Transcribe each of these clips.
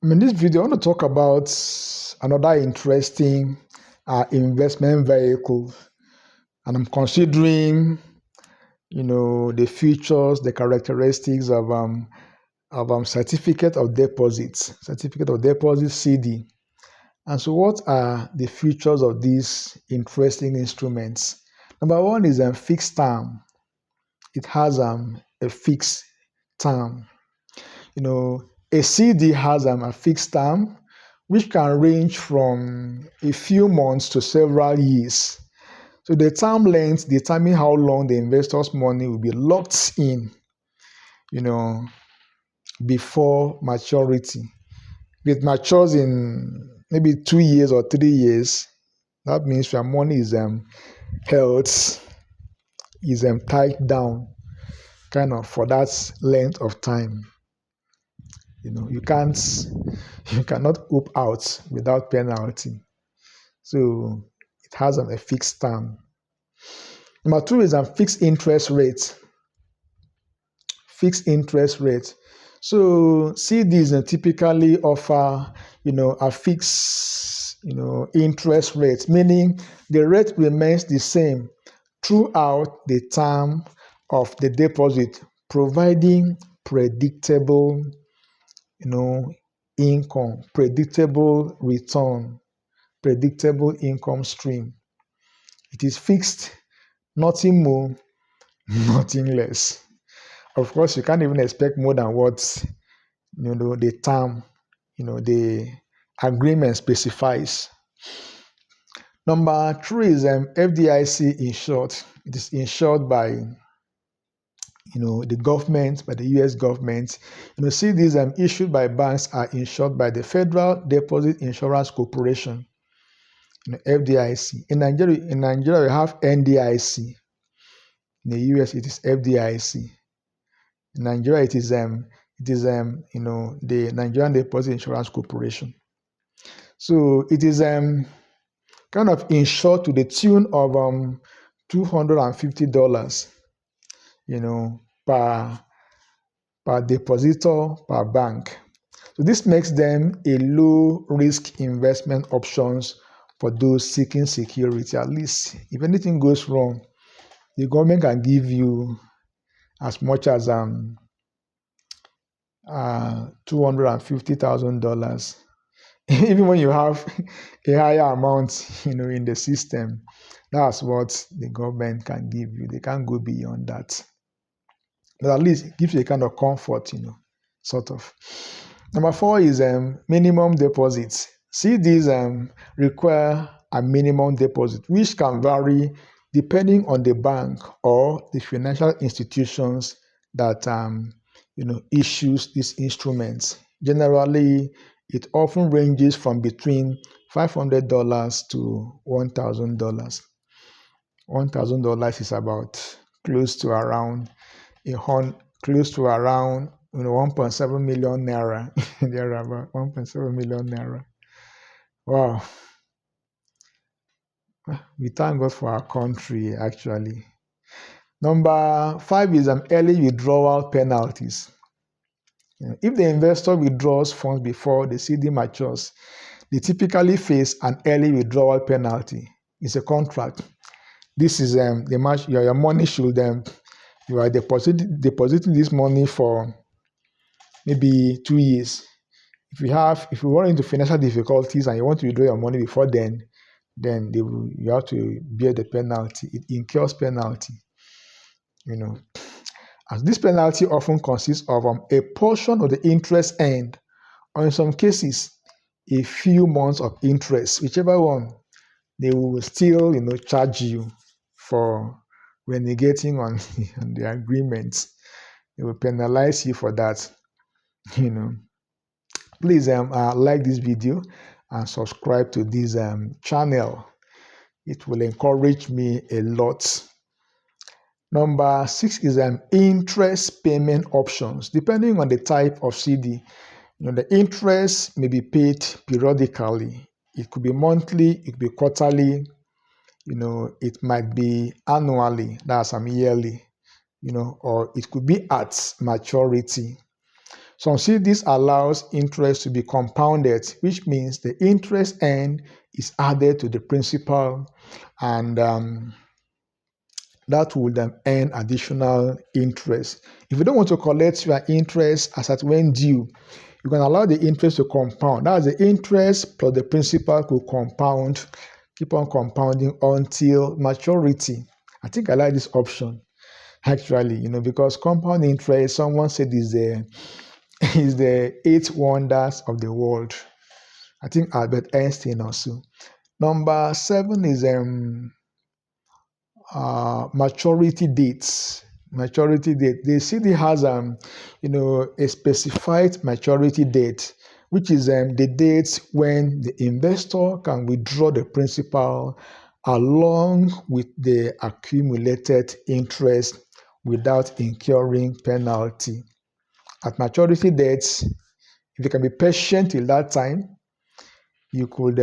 In this video, I want to talk about another interesting investment vehicle, and I'm considering, the features, the characteristics of certificate of deposit (CD). And so, what are the features of these interesting instruments? Number one is a fixed term. It has a fixed term. A CD has a fixed term, which can range from a few months to several years. So the term length determines how long the investor's money will be locked in, before maturity. If it matures in maybe 2 years or 3 years, that means your money is held, is tied down, kind of for that length of time. You cannot opt out without penalty. So it has a fixed term. Number two is a fixed interest rate. Fixed interest rate. So CDs typically offer, a fixed, interest rate, meaning the rate remains the same throughout the term of the deposit, providing predictable, income, predictable return, predictable income stream. It is fixed, nothing more, nothing less. Of course, you can't even expect more than what the term, the agreement specifies. Number three is FDIC insured. It is insured by the government, by the US government. CDs issued by banks are insured by the Federal Deposit Insurance Corporation, FDIC. In Nigeria, we have NDIC. In the US, it is FDIC. In Nigeria, it is the Nigerian Deposit Insurance Corporation. So it is kind of insured to the tune of $250, per depositor, per bank. So this makes them a low risk investment options for those seeking security. At least if anything goes wrong, the government can give you as much as $250,000. Even when you have a higher amount, in the system, that's what the government can give you. They can't go beyond that. But at least it gives you a kind of comfort, sort of. Number four is minimum deposits. CDs require a minimum deposit, which can vary depending on the bank or the financial institutions that issues these instruments. Generally, it often ranges from between $500 to $1,000. $1,000 is about close to around 1.7 million naira. There are about 1.7 million naira. Wow. We thank God for our country, actually. Number five is early withdrawal penalties. If the investor withdraws funds before the CD matures, they typically face an early withdrawal penalty. It's a contract. This is your money should you are depositing this money for maybe 2 years. If you run into financial difficulties and you want to withdraw your money before then you have to bear the penalty. It incurs penalty. As this penalty often consists of a portion of the interest earned, or in some cases, a few months of interest, whichever one, they will still, charge you for renegating on the agreement. They will penalize you for that. Please like this video and subscribe to this channel. It will encourage me a lot. Number six is interest payment options. Depending on the type of CD, the interest may be paid periodically. It could be monthly, it could be quarterly, it might be annually, that's yearly, or it could be at maturity. Some see this allows interest to be compounded, which means the interest earned is added to the principal, and that will then earn additional interest. If you don't want to collect your interest as at when due, you can allow the interest to compound. That's the interest plus the principal could compound, keep on compounding until maturity. I think I like this option actually, because compound interest, someone said is the eight wonders of the world. I think Albert Einstein also. Number 7 is maturity dates. Maturity date. The CD has a specified maturity date, which is the date when the investor can withdraw the principal along with the accumulated interest without incurring penalty. At maturity dates, if you can be patient till that time, you could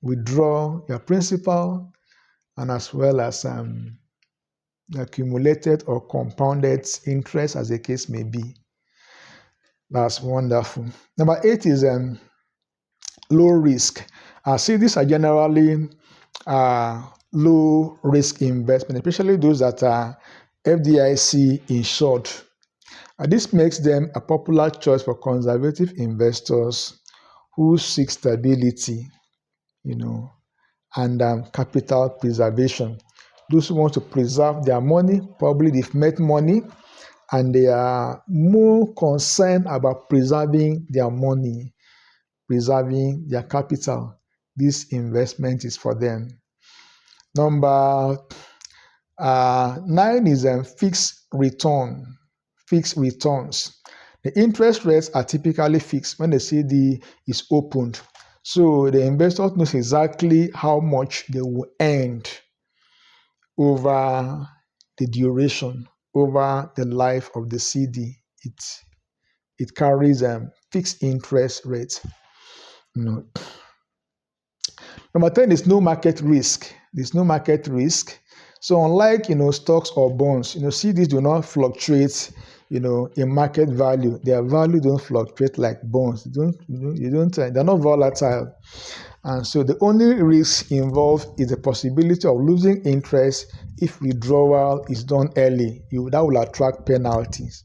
withdraw your principal and as well as the accumulated or compounded interest, as the case may be. That's wonderful. Number 8 is low risk. See, these are generally low risk investment, especially those that are FDIC insured. This makes them a popular choice for conservative investors who seek stability, and capital preservation. Those who want to preserve their money, probably they've made money, and they are more concerned about preserving their money, preserving their capital. This investment is for them. Number 9 is fixed returns. The interest rates are typically fixed when the CD is opened. So the investor knows exactly how much they will earn over the duration, over the life of the CD. It carries fixed interest rates. Number 10 is no market risk. There's no market risk. So unlike stocks or bonds, CDs do not fluctuate in market value. Their value don't fluctuate like bonds. They're not volatile. And so the only risk involved is the possibility of losing interest if withdrawal is done early. That will attract penalties.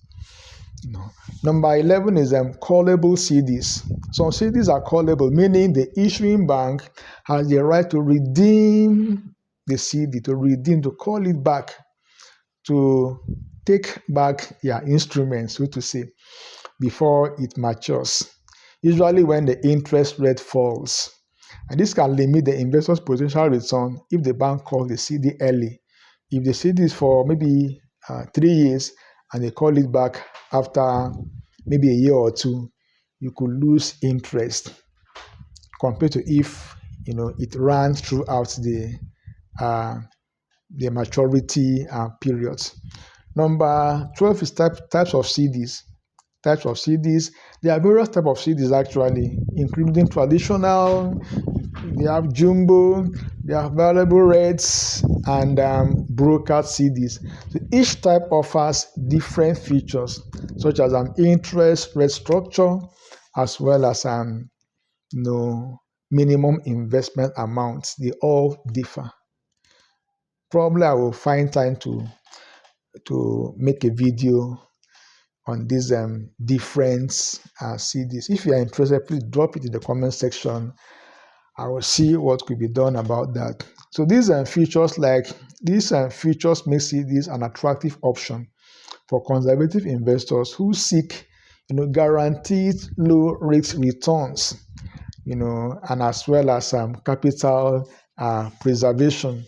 Number 11 is callable CDs. Some CDs are callable, meaning the issuing bank has the right to redeem the CD, to call it back, to take back your instruments, so to say, before it matures, usually when the interest rate falls. And this can limit the investor's potential return if the bank calls the CD early. If the CD is for maybe 3 years and they call it back after maybe a year or two, you could lose interest compared to if it ran throughout the maturity periods. Number 12 is types of CDs. Types of CDs. There are various types of CDs actually, including traditional, they have jumbo, they have variable rates, and brokered CDs. So each type offers different features, such as an interest rate structure, as well as minimum investment amounts. They all differ. Probably I will find time to make a video on these different CDs. If you are interested, please drop it in the comment section. I will see what could be done about that. So these features make CDs an attractive option for conservative investors who seek guaranteed low risk returns, and as well as capital preservation.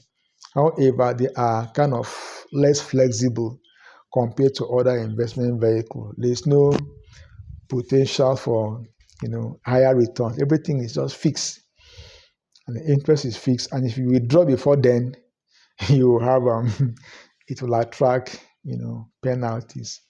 However, they are kind of less flexible compared to other investment vehicles. There's no potential for higher returns. Everything is just fixed, and the interest is fixed. And if you withdraw before then, you will have it will attract penalties.